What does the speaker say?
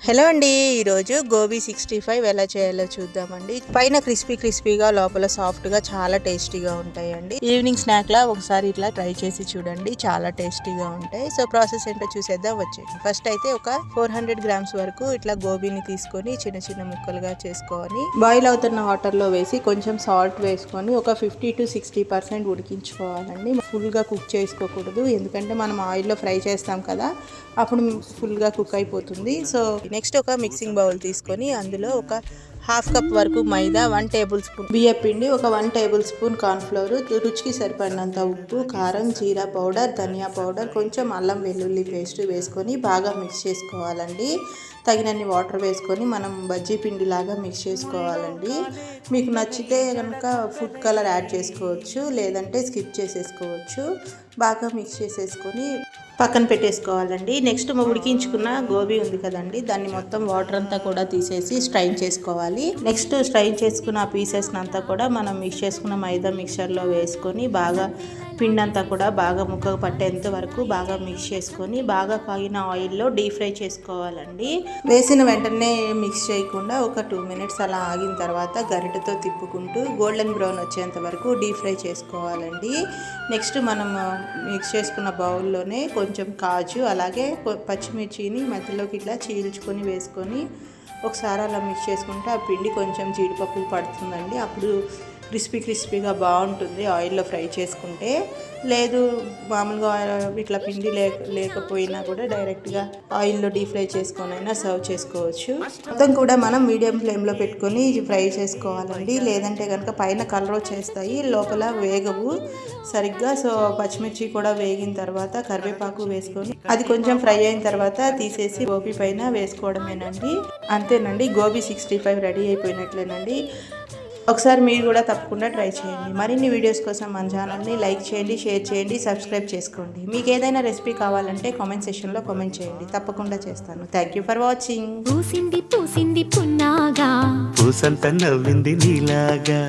Hello అండి, ఈరోజు గోబీ 65 ఎలా చేయాలో చూద్దామండి. పైన క్రిస్పీగా లోపల సాఫ్ట్గా చాలా టేస్టీగా ఉంటాయండి. ఈవినింగ్ స్నాక్లా ఒకసారి ఇట్లా ట్రై చేసి చూడండి, చాలా టేస్టీగా ఉంటాయి. సో ప్రాసెస్ ఏంటో చూసేద్దాం వచ్చేయండి. ఫస్ట్ అయితే ఒక 400 గ్రామ్స్ వరకు ఇట్లా గోబీని తీసుకొని చిన్న చిన్న ముక్కలుగా చేసుకొని బాయిల్ అవుతున్న వాటర్లో వేసి కొంచెం సాల్ట్ వేసుకొని ఒక 50 to 60% ఉడికించుకోవాలండి. ఫుల్గా కుక్ చేసుకోకూడదు, ఎందుకంటే మనం ఆయిల్లో ఫ్రై చేస్తాం కదా, అప్పుడు ఫుల్గా కుక్ అయిపోతుంది. సో నెక్స్ట్ ఒక మిక్సింగ్ బౌల్ తీసుకొని అందులో ఒక హాఫ్ కప్ వరకు మైదా, 1 టేబుల్ స్పూన్ బియ్యం పిండి, ఒక 1 టేబుల్ స్పూన్ కార్న్ఫ్లోర్, రుచికి సరిపడినంత ఉప్పు, కారం, జీరా పౌడర్, ధనియా పౌడర్, కొంచెం అల్లం వెల్లుల్లి పేస్ట్ వేసుకొని బాగా మిక్స్ చేసుకోవాలండి. తగినన్ని వాటర్ వేసుకొని మనం బజ్జీ పిండి లాగా మిక్స్ చేసుకోవాలండి. మీకు నచ్చితే కనుక ఫుడ్ కలర్ యాడ్ చేసుకోవచ్చు, లేదంటే స్కిప్ చేసేసుకోవచ్చు. బాగా మిక్స్ చేసేసుకొని పక్కన పెట్టేసుకోవాలండి. నెక్స్ట్ ఉడికించుకున్న గోబీ ఉంది కదండి, దాన్ని మొత్తం వాటర్ అంతా కూడా తీసేసి స్ట్రైన్ చేసుకోవాలి. నెక్స్ట్ స్ట్రైన్ చేసుకున్న పీసెస్ అంతా కూడా మనం మిక్స్ చేసుకున్న మైదా మిక్చర్లో వేసుకొని బాగా పిండి అంతా కూడా బాగా ముక్కకు పట్టేంత వరకు బాగా మిక్స్ చేసుకొని బాగా కాగిన ఆయిల్లో డీప్ ఫ్రై చేసుకోవాలండి. వేసిన వెంటనే మిక్స్ చేయకుండా ఒక 2 minutes అలా ఆగిన తర్వాత గరిటెతో తిప్పుకుంటూ గోల్డెన్ బ్రౌన్ వచ్చేంత వరకు డీప్ ఫ్రై చేసుకోవాలండి. నెక్స్ట్ మనం మిక్స్ చేసుకున్న బౌల్లోనే కొంచెం కాజు అలాగే పచ్చిమిర్చిని మధ్యలోకి ఇట్లా చీల్చుకొని వేసుకొని ఒకసారి అలా మిక్స్ చేసుకుంటే ఆ పిండి కొంచెం జీడిపప్పు పడుతుందండి. అప్పుడు క్రిస్పీగా బాగుంటుంది ఆయిల్లో ఫ్రై చేసుకుంటే. లేదు మామూలుగా ఇట్లా పిండి లేకపోయినా కూడా డైరెక్ట్గా ఆయిల్లో డీప్ ఫ్రై చేసుకొని అయినా సర్వ్ చేసుకోవచ్చు. మొత్తం కూడా మనం మీడియం ఫ్లేమ్లో పెట్టుకొని ఫ్రై చేసుకోవాలండి, లేదంటే కనుక పైన కలర్ వచ్చేస్తాయి, లోపల వేగవు సరిగ్గా. సో పచ్చిమిర్చి కూడా వేగిన తర్వాత కరివేపాకు వేసుకొని అది కొంచెం ఫ్రై అయిన తర్వాత తీసేసి గోబీ పైన వేసుకోవడమేనండి. అంతేనండి, గోబీ 65 రెడీ అయిపోయినట్లేనండి. ఒకసారి మీరు కూడా తప్పకుండా ట్రై చేయండి. మరిన్ని వీడియోస్ కోసం మన ఛానల్ని లైక్ చేయండి, షేర్ చేయండి, సబ్స్క్రైబ్ చేసుకోండి. మీకు ఏదైనా రెసిపీ కావాలంటే కామెంట్ సెక్షన్లో కామెంట్ చేయండి, తప్పకుండా చేస్తాను. Thank you for watching. పూసింది పున్నాగా పూసంత నవ్వింది నీలాగా